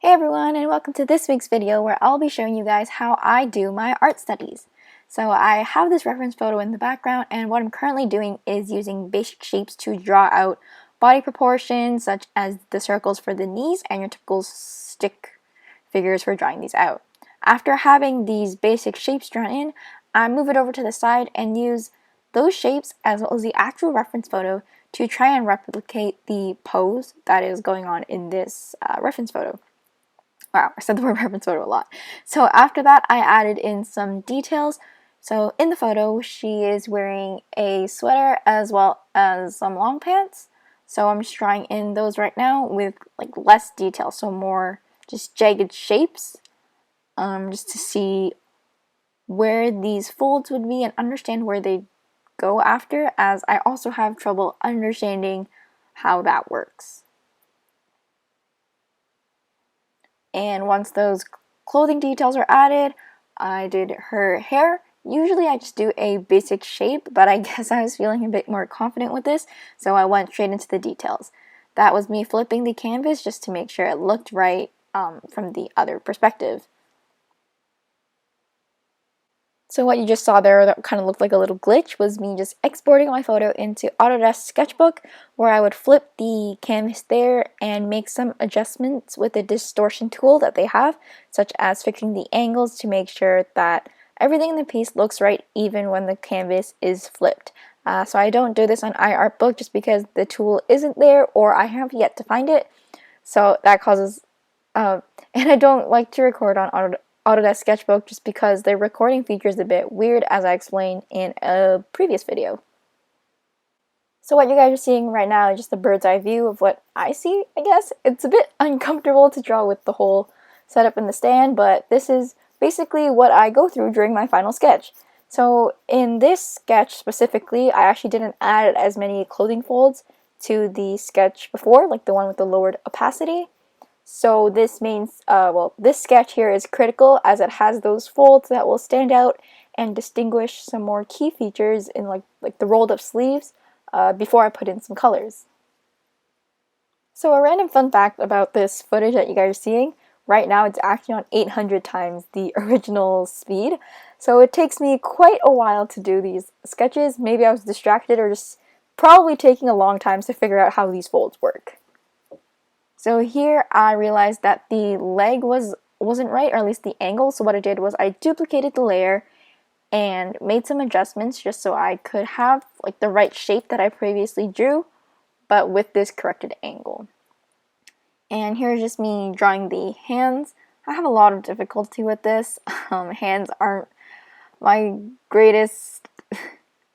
Hey everyone, and welcome to this week's video where I'll be showing you guys how I do my art studies. So I have this reference photo in the background, and what I'm currently doing is using basic shapes to draw out body proportions such as the circles for the knees and your typical stick figures for drawing these out. After having these basic shapes drawn in, I move it over to the side and use those shapes as well as the actual reference photo to try and replicate the pose that is going on in this reference photo. Wow, I said the word reference photo a lot. So after that, I added in some details. So in the photo, she is wearing a sweater as well as some long pants. So I'm just drawing in those right now with like less detail, so more just jagged shapes, just to see where these folds would be and understand where they go after, as I also have trouble understanding how that works. And once those clothing details are added, I did her hair. Usually I just do a basic shape, but I guess I was feeling a bit more confident with this, so I went straight into the details. That was me flipping the canvas just to make sure it looked right from the other perspective. So what you just saw there that kind of looked like a little glitch was me just exporting my photo into Autodesk Sketchbook, where I would flip the canvas there and make some adjustments with the distortion tool that they have, such as fixing the angles to make sure that everything in the piece looks right even when the canvas is flipped. So I don't do this on iArtBook just because the tool isn't there or I have yet to find it. So that causes, and I don't like to record on Autodesk Sketchbook just because the recording feature is a bit weird, as I explained in a previous video. So what you guys are seeing right now is just a bird's eye view of what I see, I guess. It's a bit uncomfortable to draw with the whole setup in the stand, but this is basically what I go through during my final sketch. So in this sketch specifically, I actually didn't add as many clothing folds to the sketch before, like the one with the lowered opacity. So this means, this sketch here is critical as it has those folds that will stand out and distinguish some more key features in like the rolled up sleeves before I put in some colors. So a random fun fact about this footage that you guys are seeing, right now it's actually on 800 times the original speed. So it takes me quite a while to do these sketches. Maybe I was distracted or just probably taking a long time to figure out how these folds work. So here I realized that the leg wasn't right, or at least the angle, so what I did was I duplicated the layer and made some adjustments just so I could have like the right shape that I previously drew, but with this corrected angle. And here's just me drawing the hands. I have a lot of difficulty with this. Hands aren't my greatest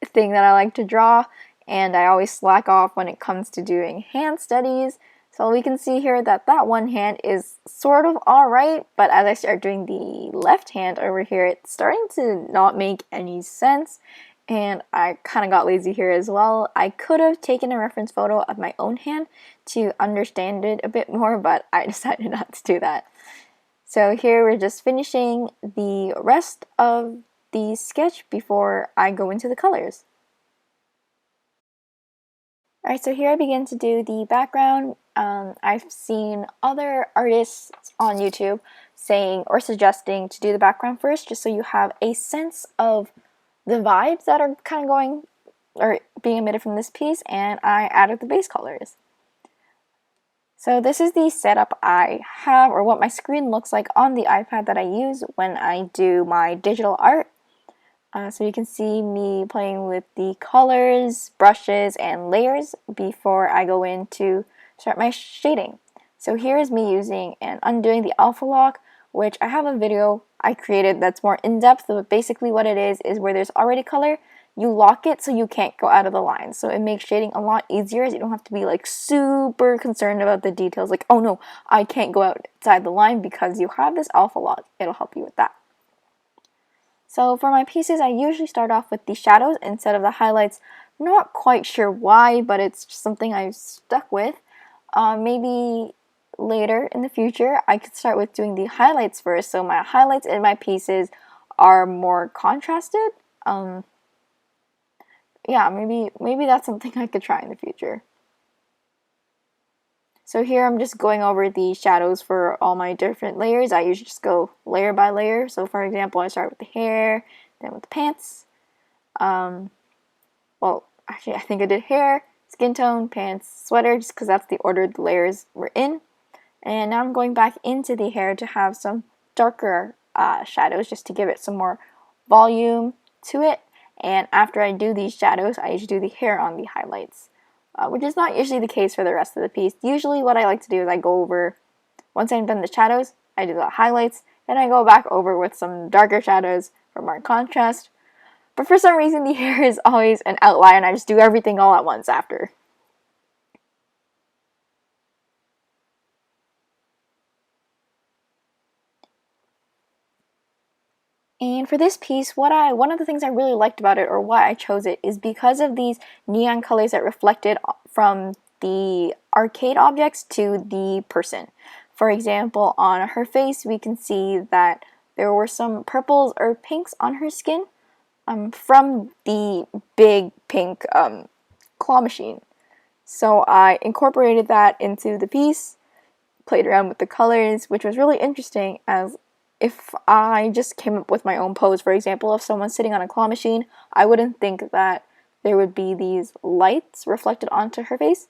thing that I like to draw, and I always slack off when it comes to doing hand studies. So we can see here that that one hand is sort of alright, but as I start doing the left hand over here, it's starting to not make any sense, and I kind of got lazy here as well. I could have taken a reference photo of my own hand to understand it a bit more, but I decided not to do that. So here we're just finishing the rest of the sketch before I go into the colors. Alright, so here I begin to do the background. I've seen other artists on YouTube saying or suggesting to do the background first, just so you have a sense of the vibes that are kind of going or being emitted from this piece, and I added the base colors. So this is the setup I have, or what my screen looks like on the iPad that I use when I do my digital art. So you can see me playing with the colors, brushes, and layers before I go in to start my shading. So here is me using and undoing the alpha lock, which I have a video I created that's more in-depth, but basically what it is where there's already color, you lock it so you can't go out of the lines. So it makes shading a lot easier, as you don't have to be like super concerned about the details, like, oh no, I can't go outside the line, because you have this alpha lock. It'll help you with that. So for my pieces, I usually start off with the shadows instead of the highlights. Not quite sure why, but it's just something I've stuck with. Maybe later in the future, I could start with doing the highlights first, so my highlights in my pieces are more contrasted. Yeah, maybe that's something I could try in the future. So here I'm just going over the shadows for all my different layers. I usually just go layer by layer. So for example, I start with the hair, then with the pants. Well, actually I think I did hair, skin tone, pants, sweater, just because that's the order the layers were in. And now I'm going back into the hair to have some darker shadows just to give it some more volume to it. And after I do these shadows, I usually do the hair on the highlights, which is not usually the case for the rest of the piece. Usually what I like to do is I go over, once I've done the shadows, I do the highlights, then I go back over with some darker shadows for more contrast. But for some reason the hair is always an outlier and I just do everything all at once after. And for this piece, one of the things I really liked about it, or why I chose it, is because of these neon colors that reflected from the arcade objects to the person. For example, on her face, we can see that there were some purples or pinks on her skin from the big pink claw machine. So I incorporated that into the piece, played around with the colors, which was really interesting, as if I just came up with my own pose, for example, if someone's sitting on a claw machine, I wouldn't think that there would be these lights reflected onto her face,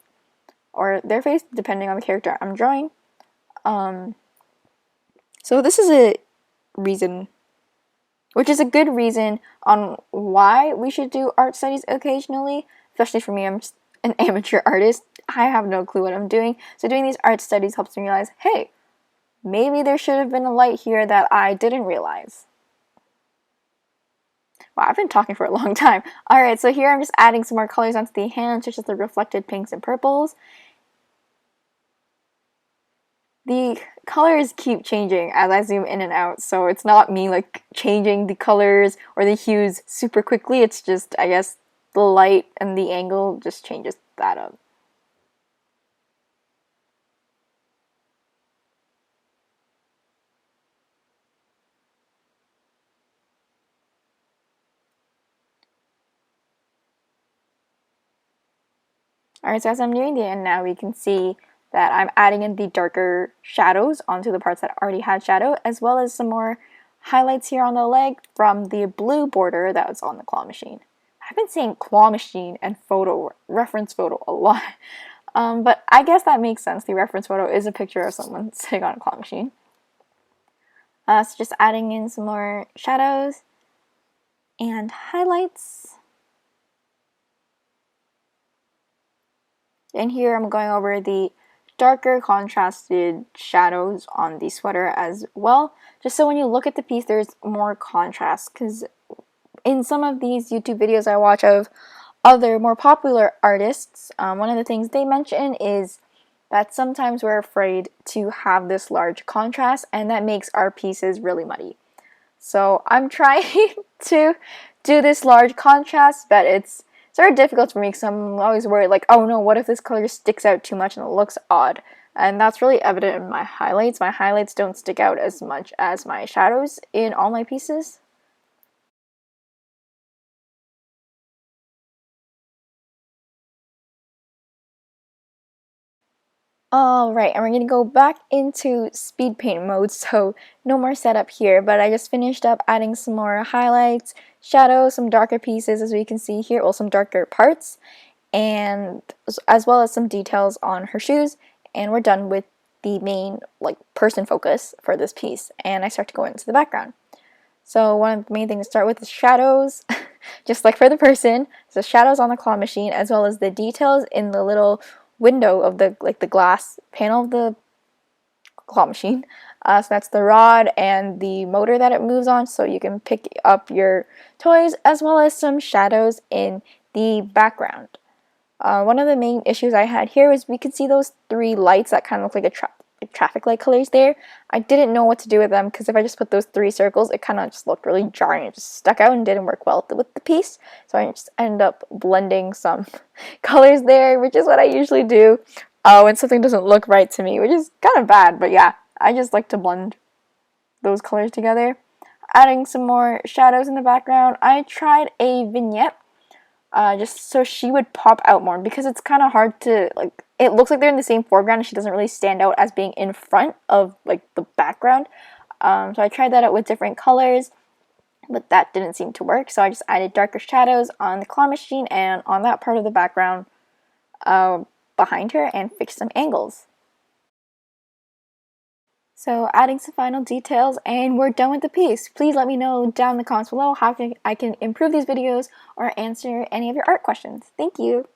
or their face, depending on the character I'm drawing. So this is a reason, which is a good reason on why we should do art studies occasionally, especially for me, I'm just an amateur artist. I have no clue what I'm doing, so doing these art studies helps me realize, hey, maybe there should have been a light here that I didn't realize. Wow, I've been talking for a long time. Alright, so here I'm just adding some more colors onto the hands, such as the reflected pinks and purples. The colors keep changing as I zoom in and out, so it's not me like changing the colors or the hues super quickly, it's just, I guess, the light and the angle just changes that up. Alright, so as I'm nearing the end now, we can see that I'm adding in the darker shadows onto the parts that already had shadow, as well as some more highlights here on the leg from the blue border that was on the claw machine. I've been saying claw machine and reference photo a lot, but I guess that makes sense. The reference photo is a picture of someone sitting on a claw machine. So just adding in some more shadows and highlights. And here I'm going over the darker contrasted shadows on the sweater as well, just so when you look at the piece there's more contrast, because in some of these YouTube videos I watch of other more popular artists, one of the things they mention is that sometimes we're afraid to have this large contrast and that makes our pieces really muddy. So I'm trying to do this large contrast, but it's sort of difficult for me because I'm always worried, like, oh no, what if this color sticks out too much and it looks odd? And that's really evident in my highlights. My highlights don't stick out as much as my shadows in all my pieces. Alright, and we're going to go back into speed paint mode, so no more setup here, but I just finished up adding some more highlights, shadows, some darker pieces as we can see here, well, some darker parts, and as well as some details on her shoes, and we're done with the main like person focus for this piece, and I start to go into the background. So one of the main things to start with is shadows, just like for the person, so shadows on the claw machine, as well as the details in the little window of the glass panel of the claw machine. So that's the rod and the motor that it moves on, so you can pick up your toys, as well as some shadows in the background. One of the main issues I had here was we could see those three lights that kind of look like traffic light colors there. I didn't know what to do with them because if I just put those three circles, it kind of just looked really jarring. It just stuck out and didn't work well with the piece. So I just ended up blending some colors there, which is what I usually do when something doesn't look right to me, which is kind of bad. But yeah, I just like to blend those colors together. Adding some more shadows in the background. I tried a vignette just so she would pop out more because it's kind of hard to, like, it looks like they're in the same foreground and she doesn't really stand out as being in front of like the background. So I tried that out with different colors, but that didn't seem to work. So I just added darker shadows on the claw machine and on that part of the background behind her and fixed some angles. So adding some final details and we're done with the piece. Please let me know down in the comments below how I can improve these videos or answer any of your art questions. Thank you!